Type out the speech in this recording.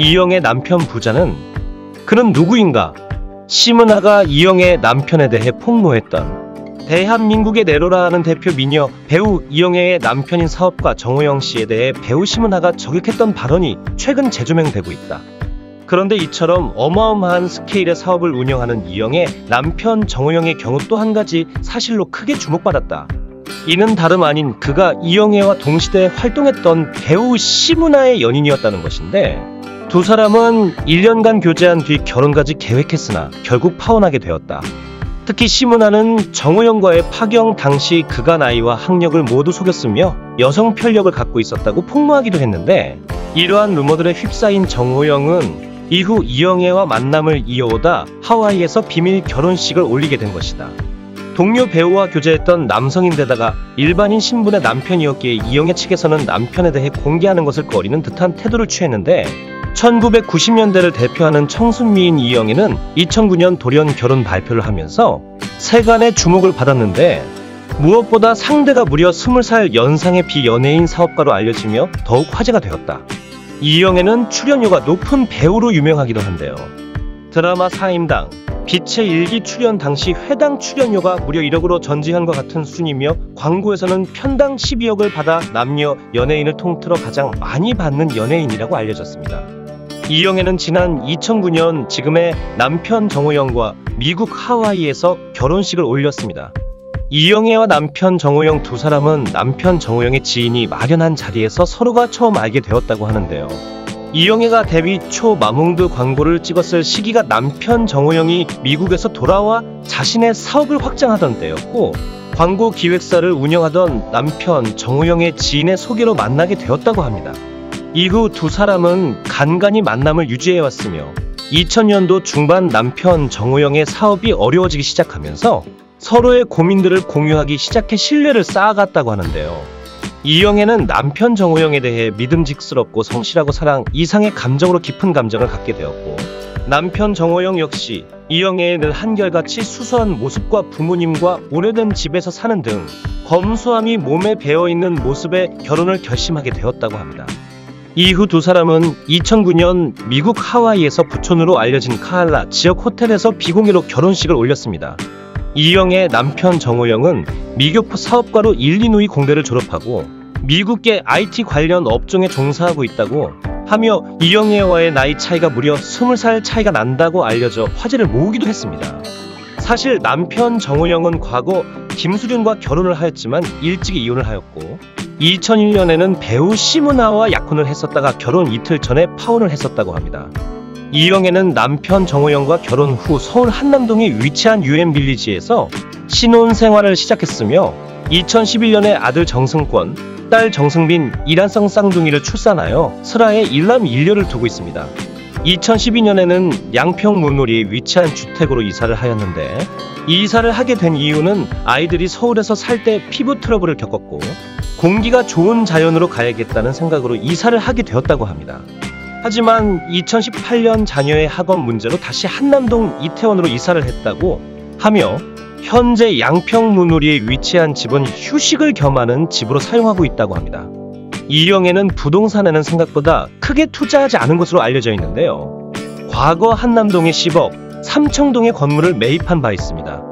이영애 남편 부자는 그는 누구인가? 심은하가 이영애 남편에 대해 폭로했던 대한민국의 내로라 하는 대표 미녀 배우 이영애의 남편인 사업가 정호영 씨에 대해 배우 심은하가 저격했던 발언이 최근 재조명되고 있다. 그런데 이처럼 어마어마한 스케일의 사업을 운영하는 이영애 남편 정호영의 경우 또 한 가지 사실로 크게 주목받았다. 이는 다름 아닌 그가 이영애와 동시대에 활동했던 배우 심은하의 연인이었다는 것인데, 두 사람은 1년간 교제한 뒤 결혼까지 계획했으나 결국 파혼하게 되었다. 특히 심은하는 정호영과의 파경 당시 그가 나이와 학력을 모두 속였으며 여성 편력을 갖고 있었다고 폭로하기도 했는데, 이러한 루머들에 휩싸인 정호영은 이후 이영애와 만남을 이어오다 하와이에서 비밀 결혼식을 올리게 된 것이다. 동료 배우와 교제했던 남성인데다가 일반인 신분의 남편이었기에 이영애 측에서는 남편에 대해 공개하는 것을 꺼리는 듯한 태도를 취했는데, 1990년대를 대표하는 청순미인 이영애는 2009년 돌연 결혼 발표를 하면서 세간의 주목을 받았는데, 무엇보다 상대가 무려 20살 연상의 비연예인 사업가로 알려지며 더욱 화제가 되었다. 이영애는 출연료가 높은 배우로 유명하기도 한데요. 드라마 사임당, 빛의 일기 출연 당시 회당 출연료가 무려 1억으로 전지현과 같은 순이며 광고에서는 편당 12억을 받아 남녀 연예인을 통틀어 가장 많이 받는 연예인이라고 알려졌습니다. 이영애는 지난 2009년 지금의 남편 정호영과 미국 하와이에서 결혼식을 올렸습니다. 이영애와 남편 정호영 두 사람은 남편 정호영의 지인이 마련한 자리에서 서로가 처음 알게 되었다고 하는데요. 이영애가 데뷔 초 마몽드 광고를 찍었을 시기가 남편 정호영이 미국에서 돌아와 자신의 사업을 확장하던 때였고, 광고 기획사를 운영하던 남편 정호영의 지인의 소개로 만나게 되었다고 합니다. 이후 두 사람은 간간히 만남을 유지해왔으며 2000년도 중반 남편 정호영의 사업이 어려워지기 시작하면서 서로의 고민들을 공유하기 시작해 신뢰를 쌓아갔다고 하는데요. 이영애는 남편 정호영에 대해 믿음직스럽고 성실하고 사랑 이상의 감정으로 깊은 감정을 갖게 되었고, 남편 정호영 역시 이영애의 늘 한결같이 수수한 모습과 부모님과 오래된 집에서 사는 등 검소함이 몸에 배어있는 모습에 결혼을 결심하게 되었다고 합니다. 이후 두 사람은 2009년 미국 하와이에서 부촌으로 알려진 카알라 지역 호텔에서 비공개로 결혼식을 올렸습니다. 이영애 남편 정호영은 미교포 사업가로 일리노이 공대를 졸업하고 미국계 IT 관련 업종에 종사하고 있다고 하며 이영애와의 나이 차이가 무려 20살 차이가 난다고 알려져 화제를 모으기도 했습니다. 사실 남편 정호영은 과거 김수륜과 결혼을 하였지만 일찍 이혼을 하였고, 2001년에는 배우 심은하와 약혼을 했었다가 결혼 이틀 전에 파혼을 했었다고 합니다. 이영애는 남편 정호영과 결혼 후 서울 한남동에 위치한 유엔빌리지에서 신혼 생활을 시작했으며 2011년에 아들 정승권, 딸 정승빈, 이란성 쌍둥이를 출산하여 슬하에 일남 일녀를 두고 있습니다. 2012년에는 양평문놀이에 위치한 주택으로 이사를 하였는데, 이사를 하게 된 이유는 아이들이 서울에서 살 때 피부 트러블을 겪었고 공기가 좋은 자연으로 가야겠다는 생각으로 이사를 하게 되었다고 합니다. 하지만 2018년 자녀의 학업 문제로 다시 한남동 이태원으로 이사를 했다고 하며 현재 양평문우리에 위치한 집은 휴식을 겸하는 집으로 사용하고 있다고 합니다. 이영애는 부동산에는 생각보다 크게 투자하지 않은 것으로 알려져 있는데요. 과거 한남동에 10억, 삼청동에 건물을 매입한 바 있습니다.